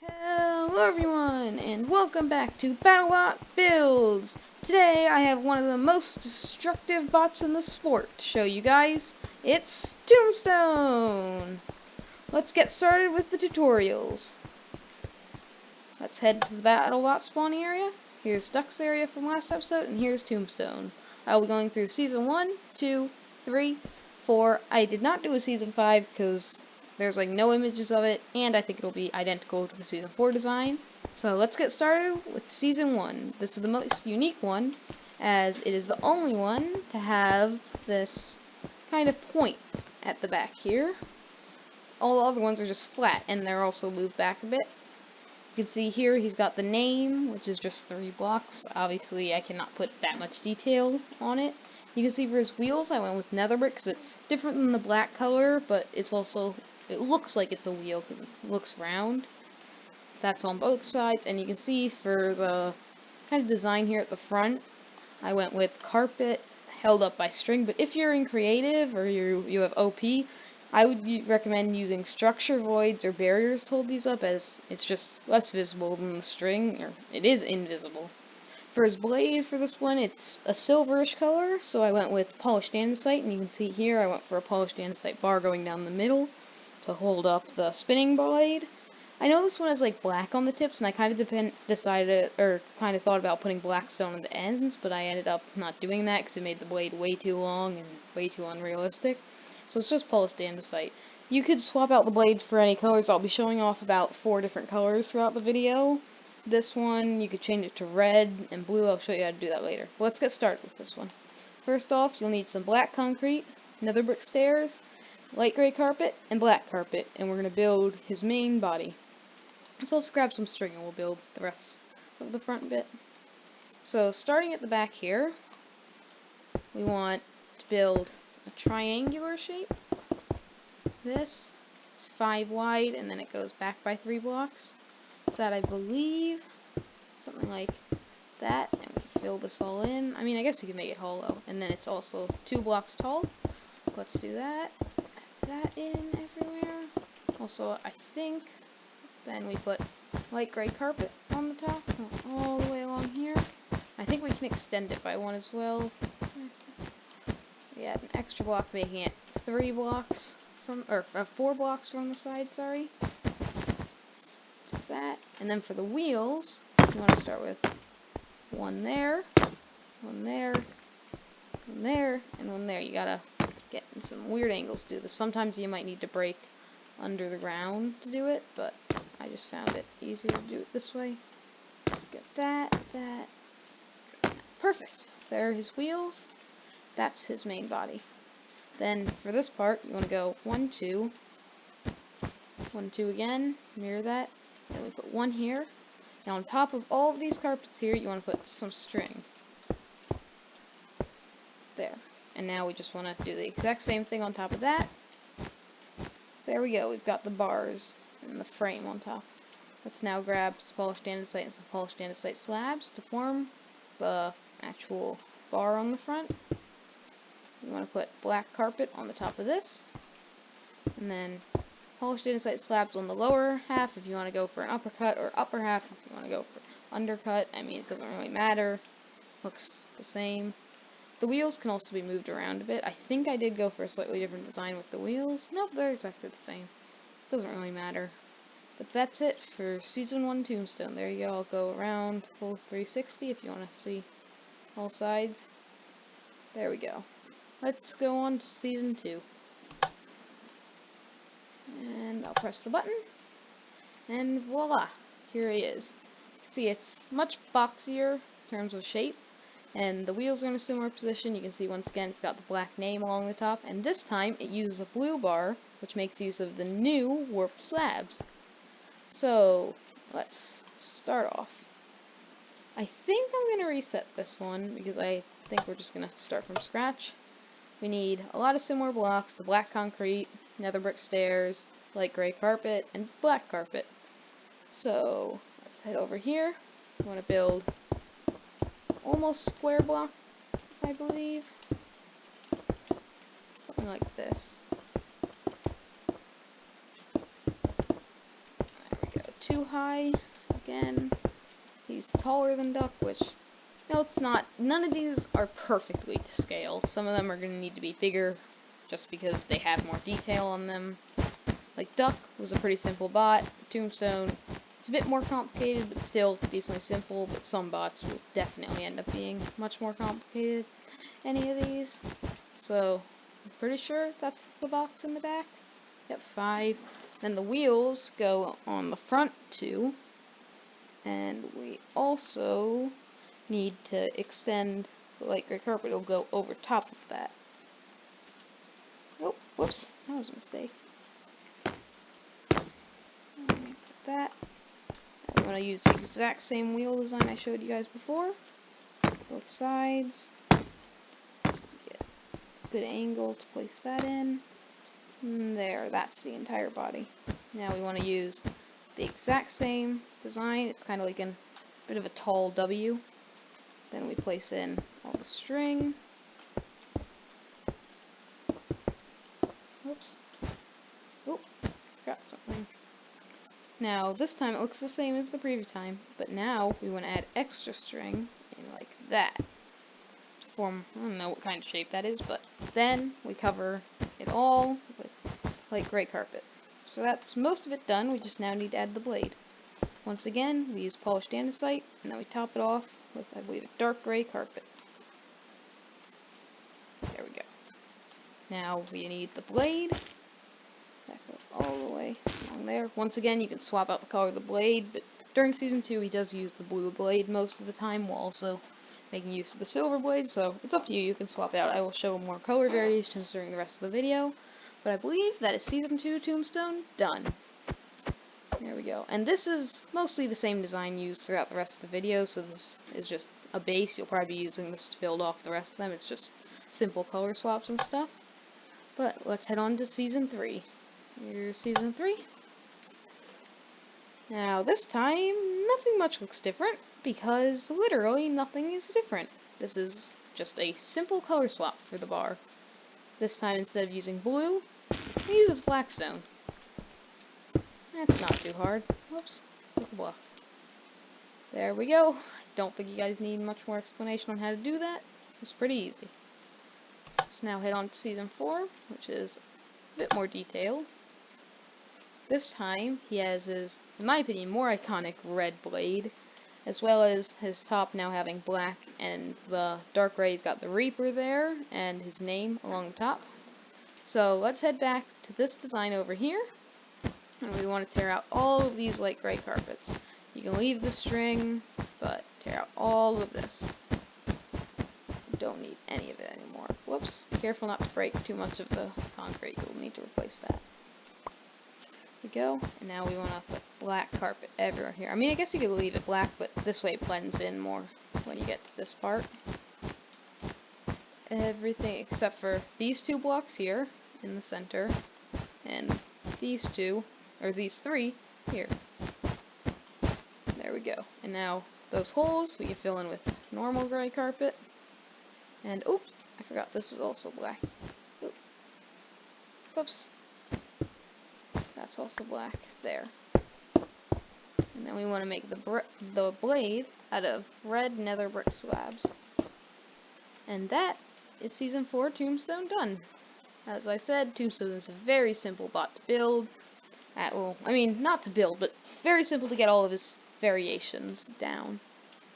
Hello everyone, and welcome back to BattleBotBuilds! Today I have one of the most destructive bots in the sport to show you guys. It's Tombstone! Let's get started with the tutorials. Let's head to the BattleBot spawning area. Here's Duck's area from last episode, and here's Tombstone. I will be going through Season 1, 2, 3, 4. I did not do a Season 5 because there's like no images of it, and I think it'll be identical to the Season 4 design. So let's get started with Season 1. This is the most unique one, as it is the only one to have this kind of point at the back here. All the other ones are just flat, and they're also moved back a bit. You can see here he's got the name, which is just 3 blocks. Obviously, I cannot put that much detail on it. You can see for his wheels, I went with nether brick because it's different than the black color, but it's also, it looks like it's a wheel because it looks round. That's on both sides, and you can see for the kind of design here at the front, I went with carpet held up by string. But if you're in creative or you have OP, I would recommend using structure voids or barriers to hold these up, as it's just less visible than the string, or it is invisible. For his blade for this one, it's a silverish color, so I went with polished andesite, and you can see here I went for a polished andesite bar going down the middle to hold up the spinning blade. I know this one has like black on the tips, and I kind of thought about putting black stone on the ends, but I ended up not doing that because it made the blade way too long and way too unrealistic. So it's just polished andesite. You could swap out the blades for any colors. I'll be showing off about 4 different colors throughout the video. This one, you could change it to red and blue. I'll show you how to do that later. But let's get started with this one. First off, you'll need some black concrete, nether brick stairs, light gray carpet, and black carpet. And we're going to build his main body. Let's also grab some string and we'll build the rest of the front bit. So starting at the back here, we want to build a triangular shape. This is 5 wide, and then it goes back by 3 blocks. It's that, I believe, something like that, and we can fill this all in. I mean, I guess you can make it hollow, and then it's also 2 blocks tall. Let's do that. Add that in everywhere. Also, I think then we put light gray carpet on the top, all the way along here. I think we can extend it by 1 as well. We add an extra block, making it 3 blocks from, or 4 blocks from the side, sorry. Let's do that. And then for the wheels, you want to start with 1 there, 1 there, 1 there, and 1 there. You gotta get in some weird angles to do this. Sometimes you might need to break under the ground to do it, but I just found it easier to do it this way. Let's get that. Perfect. There are his wheels. That's his main body. Then for this part, you want to go 1, 2, 1, 2 again, mirror that. Then we put 1 here. Now on top of all of these carpets here, you want to put some string. There. And now we just want to do the exact same thing on top of that. There we go, we've got the bars and the frame on top. Let's now grab some polished andesite and some polished andesite slabs to form the actual bar on the front. You want to put black carpet on the top of this, and then polished andesite slabs on the lower half if you want to go for an uppercut, or upper half if you want to go for undercut. I mean, it doesn't really matter. Looks the same. The wheels can also be moved around a bit. I think I did go for a slightly different design with the wheels. Nope, they're exactly the same. Doesn't really matter. But that's it for Season 1 Tombstone. There you go. I'll go around full 360 if you want to see all sides. There we go. Let's go on to Season 2. And I'll press the button. And voila! Here he is. You can see it's much boxier in terms of shape. And the wheels are in a similar position. You can see once again it's got the black name along the top. And this time it uses a blue bar, which makes use of the new warped slabs. So let's start off. I think I'm going to reset this one because I think we're just going to start from scratch. We need a lot of similar blocks: the black concrete, nether brick stairs, light gray carpet, and black carpet. So let's head over here. We want to build almost square block, I believe. Something like this. There we go too high. Again, he's taller than Duck, which, no, it's not. None of these are perfectly to scale. Some of them are going to need to be bigger just because they have more detail on them. Like Duck was a pretty simple bot. Tombstone, it's a bit more complicated, but still decently simple, but some bots will definitely end up being much more complicated. Any of these. So, I'm pretty sure that's the box in the back. Yep, 5. Then the wheels go on the front 2. And we also need to extend the light gray carpet. It'll go over top of that. Oh, whoops, that was a mistake. Put that. I'm going to use the exact same wheel design I showed you guys before. Both sides. Get a good angle to place that in. And there, that's the entire body. Now we want to use the exact same design. It's kind of like a bit of a tall W. Then we place in all the string. Whoops. Oh, forgot something. Now, this time it looks the same as the previous time, but now we want to add extra string in like that. To form, I don't know what kind of shape that is, but then we cover it all with light gray carpet. So that's most of it done. We just now need to add the blade. Once again, we use polished andesite, and then we top it off with, I believe, a dark gray carpet. There we go. Now we need the blade. That goes all the way along there. Once again, you can swap out the color of the blade, but during Season 2, he does use the blue blade most of the time, while also making use of the silver blade, so it's up to you. You can swap it out. I will show more color variations during the rest of the video, but I believe that is Season 2 Tombstone done. There we go. And this is mostly the same design used throughout the rest of the video, so this is just a base. You'll probably be using this to build off the rest of them. It's just simple color swaps and stuff. But let's head on to Season 3. Here's Season 3. Now this time, nothing much looks different, because literally nothing is different. This is just a simple color swap for the bar. This time, instead of using blue, he uses blackstone. That's not too hard. Whoops. Blah. There we go. I don't think you guys need much more explanation on how to do that. It's pretty easy. Let's now head on to Season 4, which is a bit more detailed. This time, he has his, in my opinion, more iconic red blade, as well as his top now having black, and the dark gray's got the Reaper there, and his name along the top. So let's head back to this design over here, and we want to tear out all of these light gray carpets. You can leave the string, but tear out all of this. You don't need any of it anymore. Whoops, be careful not to break too much of the concrete. You'll need to replace that. We go, and now we want to put black carpet everywhere here. I mean, I guess you could leave it black, but this way it blends in more when you get to this part. Everything except for these 2 blocks here in the center, and these 2, or these 3 here. There we go. And now those holes we can fill in with normal gray carpet. And oops, I forgot this is also black. Oop. Whoops. That's also black there. And then we want to make the blade out of red nether brick slabs. And that is Season 4 Tombstone done. As I said, Tombstone is a very simple bot to build. Well, I mean, not to build, but very simple to get all of his variations down.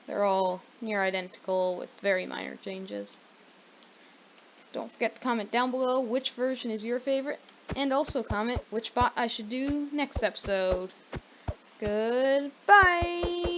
They're all near identical with very minor changes. Don't forget to comment down below which version is your favorite, and also comment which bot I should do next episode. Goodbye!